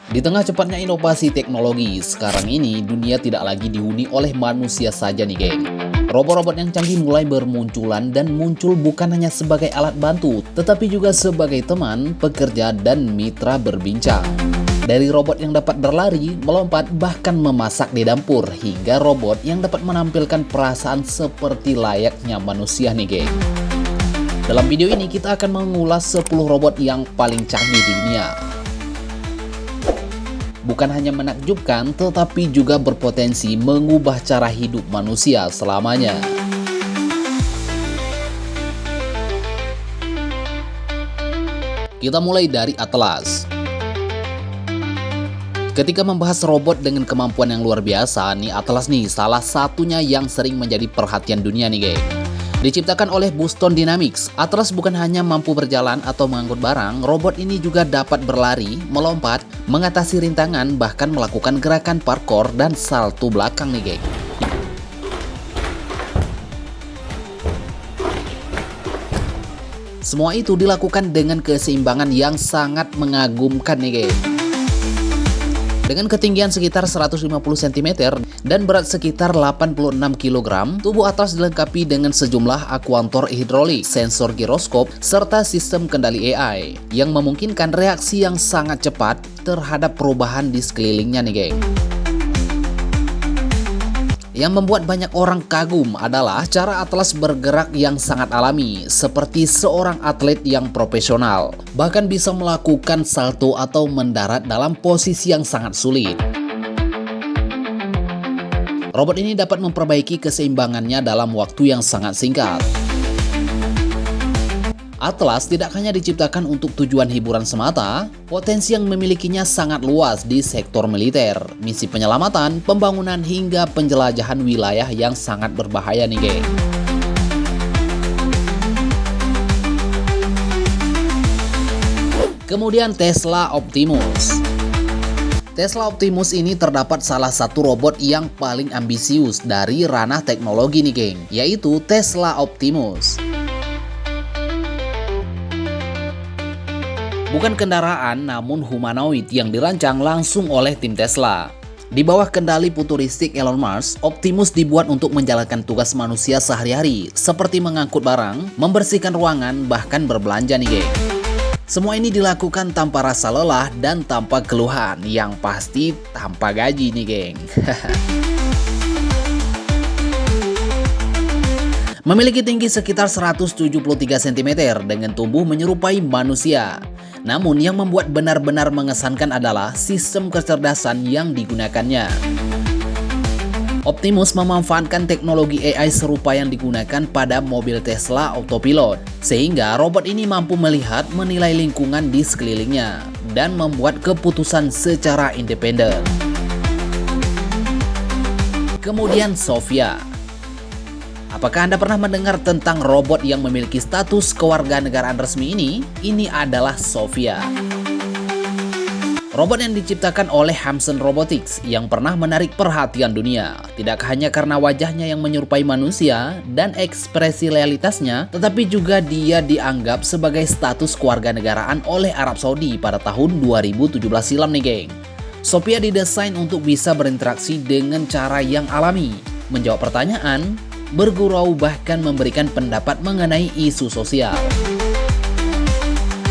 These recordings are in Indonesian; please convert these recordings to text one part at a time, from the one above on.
Di tengah cepatnya inovasi teknologi, sekarang ini dunia tidak lagi dihuni oleh manusia saja nih geng. Robot-robot yang canggih mulai bermunculan dan muncul bukan hanya sebagai alat bantu, tetapi juga sebagai teman, pekerja, dan mitra berbincang. Dari robot yang dapat berlari, melompat, bahkan memasak di dapur, hingga robot yang dapat menampilkan perasaan seperti layaknya manusia nih geng. Dalam video ini kita akan mengulas 10 robot yang paling canggih di dunia. Bukan hanya menakjubkan, tetapi juga berpotensi mengubah cara hidup manusia selamanya. Kita mulai dari Atlas. Ketika membahas robot dengan kemampuan yang luar biasa, nih Atlas nih salah satunya yang sering menjadi perhatian dunia nih geng. Diciptakan oleh Boston Dynamics, Atlas bukan hanya mampu berjalan atau mengangkut barang, robot ini juga dapat berlari, melompat, mengatasi rintangan, bahkan melakukan gerakan parkour dan salto belakang nih geng. Semua itu dilakukan dengan keseimbangan yang sangat mengagumkan nih geng. Dengan ketinggian sekitar 150 cm dan berat sekitar 86 kg, tubuh Atlas dilengkapi dengan sejumlah akuator hidrolik, sensor giroskop, serta sistem kendali AI yang memungkinkan reaksi yang sangat cepat terhadap perubahan di sekelilingnya nih geng. Yang membuat banyak orang kagum adalah cara Atlas bergerak yang sangat alami, seperti seorang atlet yang profesional. Bahkan bisa melakukan salto atau mendarat dalam posisi yang sangat sulit. Robot ini dapat memperbaiki keseimbangannya dalam waktu yang sangat singkat. Atlas tidak hanya diciptakan untuk tujuan hiburan semata, potensi yang memilikinya sangat luas di sektor militer, misi penyelamatan, pembangunan, hingga penjelajahan wilayah yang sangat berbahaya nih geng. Kemudian Tesla Optimus. Tesla Optimus ini terdapat salah satu robot yang paling ambisius dari ranah teknologi nih geng, yaitu Tesla Optimus. Bukan kendaraan, namun humanoid yang dirancang langsung oleh tim Tesla. Di bawah kendali futuristik Elon Musk, Optimus dibuat untuk menjalankan tugas manusia sehari-hari, seperti mengangkut barang, membersihkan ruangan, bahkan berbelanja nih geng. Semua ini dilakukan tanpa rasa lelah dan tanpa keluhan, yang pasti tanpa gaji nih geng. Memiliki tinggi sekitar 173 cm dengan tubuh menyerupai manusia. Namun yang membuat benar-benar mengesankan adalah sistem kecerdasan yang digunakannya. Optimus memanfaatkan teknologi AI serupa yang digunakan pada mobil Tesla Autopilot, sehingga robot ini mampu melihat, menilai lingkungan di sekelilingnya, dan membuat keputusan secara independen. Kemudian Sophia. Apakah Anda pernah mendengar tentang robot yang memiliki status kewarganegaraan resmi ini? Ini adalah Sophia. Robot yang diciptakan oleh Hanson Robotics yang pernah menarik perhatian dunia. Tidak hanya karena wajahnya yang menyerupai manusia dan ekspresi realitasnya, tetapi juga dia dianggap sebagai status kewarganegaraan oleh Arab Saudi pada tahun 2017 silam nih geng. Sophia didesain untuk bisa berinteraksi dengan cara yang alami, menjawab pertanyaan, bergurau, bahkan memberikan pendapat mengenai isu sosial.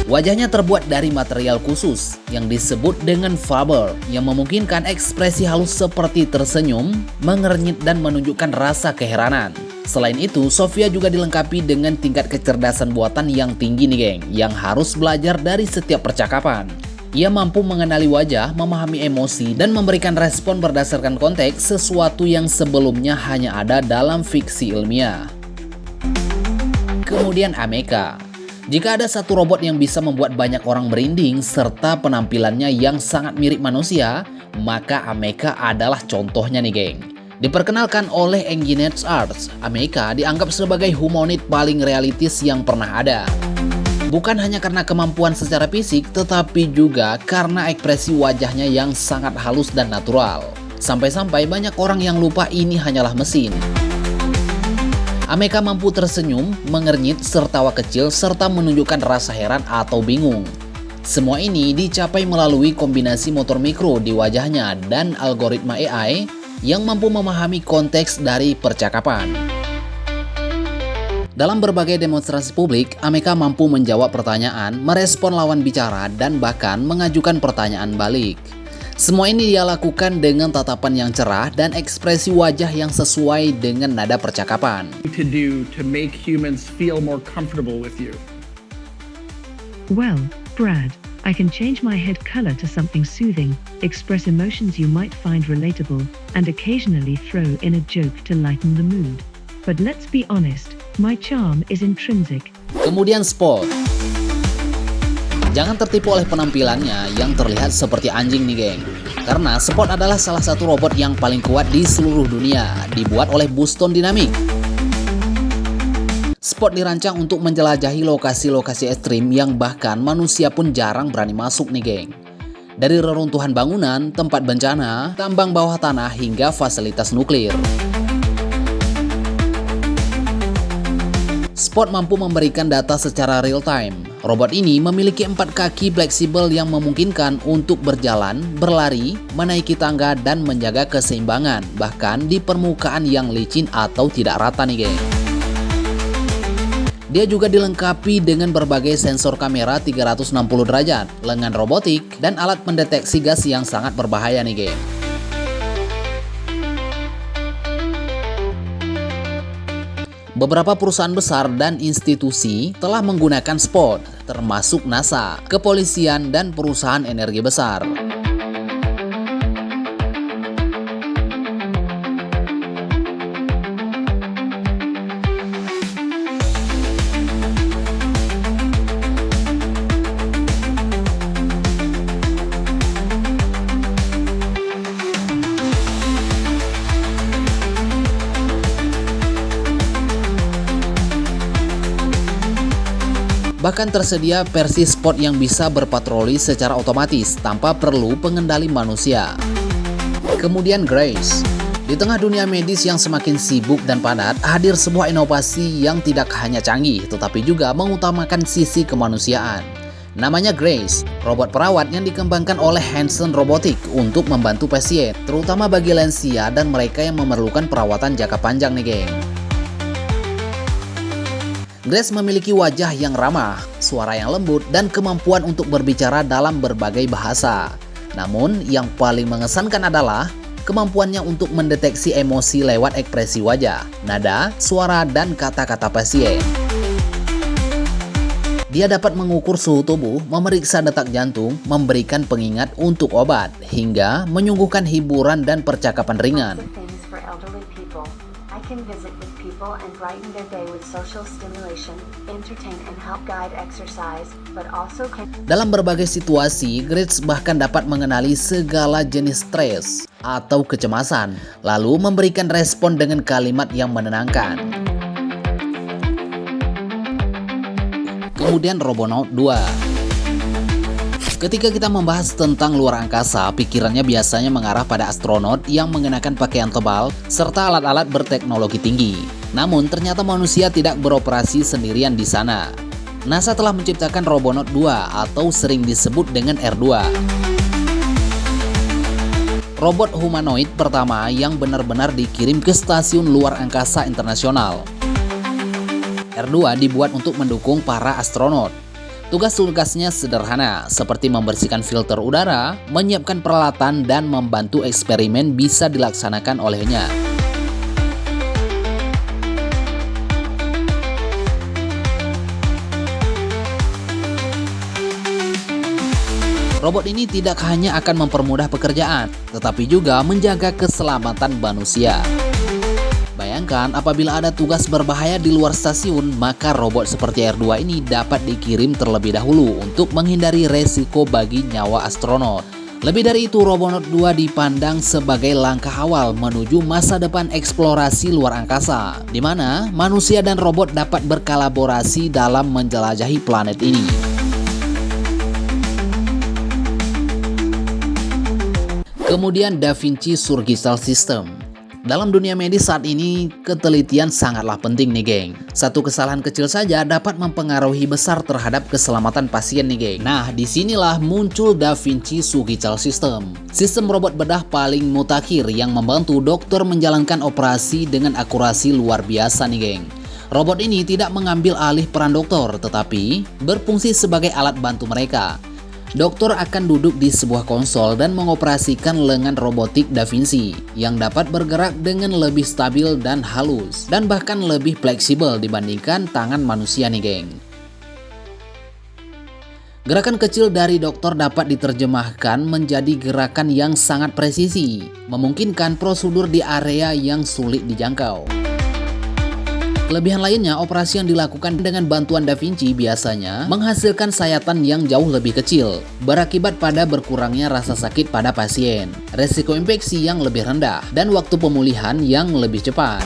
Wajahnya terbuat dari material khusus yang disebut dengan fiber yang memungkinkan ekspresi halus seperti tersenyum, mengernyit, dan menunjukkan rasa keheranan. Selain itu, Sophia juga dilengkapi dengan tingkat kecerdasan buatan yang tinggi nih geng, yang harus belajar dari setiap percakapan. Ia mampu mengenali wajah, memahami emosi, dan memberikan respon berdasarkan konteks, sesuatu yang sebelumnya hanya ada dalam fiksi ilmiah. Kemudian Ameca. Jika ada satu robot yang bisa membuat banyak orang merinding serta penampilannya yang sangat mirip manusia, maka Ameca adalah contohnya nih geng. Diperkenalkan oleh Engineers Arts, Ameca dianggap sebagai humanoid paling realistis yang pernah ada. Bukan hanya karena kemampuan secara fisik, tetapi juga karena ekspresi wajahnya yang sangat halus dan natural. Sampai-sampai banyak orang yang lupa ini hanyalah mesin. Ameca mampu tersenyum, mengernyit, tertawa kecil, serta menunjukkan rasa heran atau bingung. Semua ini dicapai melalui kombinasi motor mikro di wajahnya dan algoritma AI yang mampu memahami konteks dari percakapan. Dalam berbagai demonstrasi publik, Ameka mampu menjawab pertanyaan, merespon lawan bicara, dan bahkan mengajukan pertanyaan balik. Semua ini dia lakukan dengan tatapan yang cerah dan ekspresi wajah yang sesuai dengan nada percakapan. To make humans feel more comfortable with you. Well, Brad, I can change my head color to something soothing, express emotions you might find relatable, and occasionally throw in a joke to lighten the mood. But let's be honest, my charm is intrinsic. Kemudian Spot. Jangan tertipu oleh penampilannya yang terlihat seperti anjing nih geng. Karena Spot adalah salah satu robot yang paling kuat di seluruh dunia, dibuat oleh Boston Dynamics. Spot dirancang untuk menjelajahi lokasi-lokasi ekstrim yang bahkan manusia pun jarang berani masuk nih geng. Dari reruntuhan bangunan, tempat bencana, tambang bawah tanah hingga fasilitas nuklir. Spot mampu memberikan data secara real time. Robot ini memiliki 4 kaki fleksibel yang memungkinkan untuk berjalan, berlari, menaiki tangga, dan menjaga keseimbangan, bahkan di permukaan yang licin atau tidak rata nih geng. Dia juga dilengkapi dengan berbagai sensor kamera 360 derajat, lengan robotik, dan alat pendeteksi gas yang sangat berbahaya nih geng. Beberapa perusahaan besar dan institusi telah menggunakan Spot, termasuk NASA, kepolisian, dan perusahaan energi besar. Bahkan tersedia versi Spot yang bisa berpatroli secara otomatis tanpa perlu pengendali manusia. Kemudian Grace. Di tengah dunia medis yang semakin sibuk dan padat, hadir sebuah inovasi yang tidak hanya canggih, tetapi juga mengutamakan sisi kemanusiaan. Namanya Grace, robot perawat yang dikembangkan oleh Hanson Robotics untuk membantu pasien, terutama bagi lansia dan mereka yang memerlukan perawatan jangka panjang nih geng. Grace memiliki wajah yang ramah, suara yang lembut, dan kemampuan untuk berbicara dalam berbagai bahasa. Namun, yang paling mengesankan adalah kemampuannya untuk mendeteksi emosi lewat ekspresi wajah, nada, suara, dan kata-kata pasien. Dia dapat mengukur suhu tubuh, memeriksa detak jantung, memberikan pengingat untuk obat, hingga menyuguhkan hiburan dan percakapan ringan. Can visit with people and brighten their day with social stimulation, entertain and help guide exercise, but also can... Dalam berbagai situasi, Grace bahkan dapat mengenali segala jenis stres atau kecemasan, lalu memberikan respon dengan kalimat yang menenangkan. Kemudian Robonaut 2. Ketika kita membahas tentang luar angkasa, pikirannya biasanya mengarah pada astronot yang mengenakan pakaian tebal serta alat-alat berteknologi tinggi. Namun ternyata manusia tidak beroperasi sendirian di sana. NASA telah menciptakan Robonaut 2 atau sering disebut dengan R2. Robot humanoid pertama yang benar-benar dikirim ke stasiun luar angkasa internasional. R2 dibuat untuk mendukung para astronot. Tugas-tugasnya sederhana, seperti membersihkan filter udara, menyiapkan peralatan, dan membantu eksperimen bisa dilaksanakan olehnya. Robot ini tidak hanya akan mempermudah pekerjaan, tetapi juga menjaga keselamatan manusia. Bayangkan apabila ada tugas berbahaya di luar stasiun, maka robot seperti R2 ini dapat dikirim terlebih dahulu untuk menghindari resiko bagi nyawa astronot. Lebih dari itu, Robonaut 2 dipandang sebagai langkah awal menuju masa depan eksplorasi luar angkasa, di mana manusia dan robot dapat berkolaborasi dalam menjelajahi planet ini. Kemudian Da Vinci Surgical System. Dalam dunia medis saat ini, ketelitian sangatlah penting nih geng. Satu kesalahan kecil saja dapat mempengaruhi besar terhadap keselamatan pasien nih geng. Nah, disinilah muncul Da Vinci Surgical System. Sistem robot bedah paling mutakhir yang membantu dokter menjalankan operasi dengan akurasi luar biasa nih geng. Robot ini tidak mengambil alih peran dokter, tetapi berfungsi sebagai alat bantu mereka. Dokter akan duduk di sebuah konsol dan mengoperasikan lengan robotik Da Vinci yang dapat bergerak dengan lebih stabil dan halus, dan bahkan lebih fleksibel dibandingkan tangan manusia nih geng. Gerakan kecil dari dokter dapat diterjemahkan menjadi gerakan yang sangat presisi, memungkinkan prosedur di area yang sulit dijangkau. Kelebihan lainnya, operasi yang dilakukan dengan bantuan Da Vinci biasanya menghasilkan sayatan yang jauh lebih kecil, berakibat pada berkurangnya rasa sakit pada pasien, resiko infeksi yang lebih rendah, dan waktu pemulihan yang lebih cepat.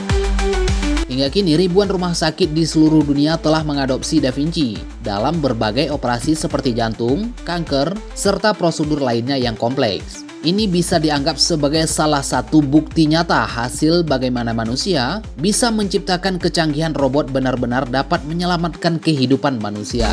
Hingga kini ribuan rumah sakit di seluruh dunia telah mengadopsi Da Vinci dalam berbagai operasi seperti jantung, kanker, serta prosedur lainnya yang kompleks. Ini bisa dianggap sebagai salah satu bukti nyata hasil bagaimana manusia bisa menciptakan kecanggihan robot benar-benar dapat menyelamatkan kehidupan manusia.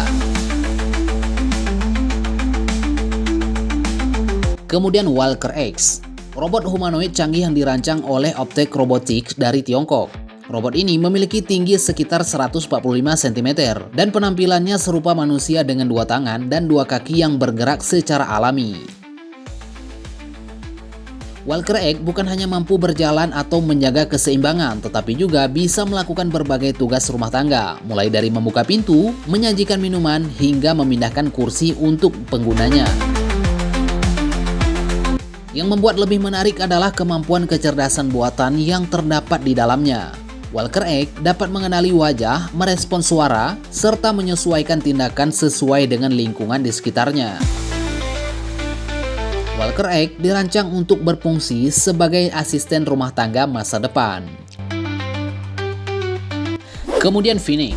Kemudian Walker X, robot humanoid canggih yang dirancang oleh Optec Robotics dari Tiongkok. Robot ini memiliki tinggi sekitar 145 cm dan penampilannya serupa manusia dengan dua tangan dan dua kaki yang bergerak secara alami. Walker X bukan hanya mampu berjalan atau menjaga keseimbangan, tetapi juga bisa melakukan berbagai tugas rumah tangga, mulai dari membuka pintu, menyajikan minuman, hingga memindahkan kursi untuk penggunanya. Yang membuat lebih menarik adalah kemampuan kecerdasan buatan yang terdapat di dalamnya. Walker X dapat mengenali wajah, merespons suara, serta menyesuaikan tindakan sesuai dengan lingkungan di sekitarnya. Walker X dirancang untuk berfungsi sebagai asisten rumah tangga masa depan. Kemudian Phoenix.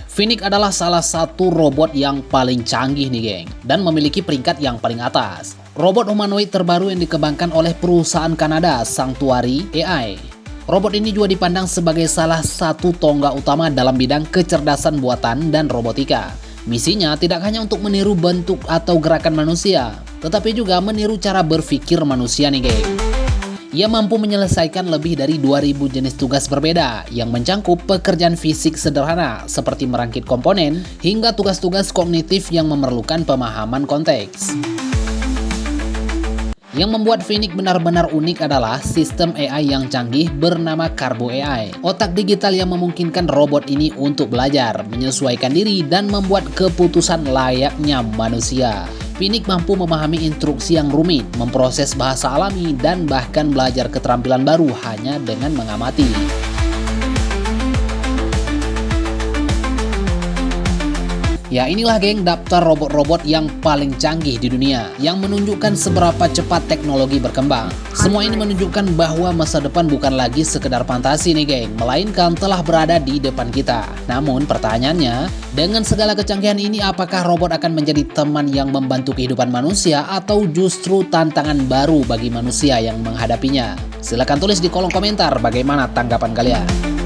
Phoenix adalah salah satu robot yang paling canggih nih geng, dan memiliki peringkat yang paling atas. Robot humanoid terbaru yang dikembangkan oleh perusahaan Kanada Sanctuary AI. Robot ini juga dipandang sebagai salah satu tonggak utama dalam bidang kecerdasan buatan dan robotika. Misinya tidak hanya untuk meniru bentuk atau gerakan manusia, tetapi juga meniru cara berpikir manusia nih geng. Ia mampu menyelesaikan lebih dari 2000 jenis tugas berbeda yang mencangkup pekerjaan fisik sederhana seperti merangkit komponen hingga tugas-tugas kognitif yang memerlukan pemahaman konteks. Yang membuat Phoenix benar-benar unik adalah sistem AI yang canggih bernama Carbo AI. Otak digital yang memungkinkan robot ini untuk belajar, menyesuaikan diri, dan membuat keputusan layaknya manusia. Phoenix mampu memahami instruksi yang rumit, memproses bahasa alami, dan bahkan belajar keterampilan baru hanya dengan mengamati. Ya inilah geng daftar robot-robot yang paling canggih di dunia yang menunjukkan seberapa cepat teknologi berkembang. Semua ini menunjukkan bahwa masa depan bukan lagi sekedar fantasi nih geng, melainkan telah berada di depan kita. Namun pertanyaannya, dengan segala kecanggihan ini apakah robot akan menjadi teman yang membantu kehidupan manusia atau justru tantangan baru bagi manusia yang menghadapinya? Silahkan tulis di kolom komentar bagaimana tanggapan kalian.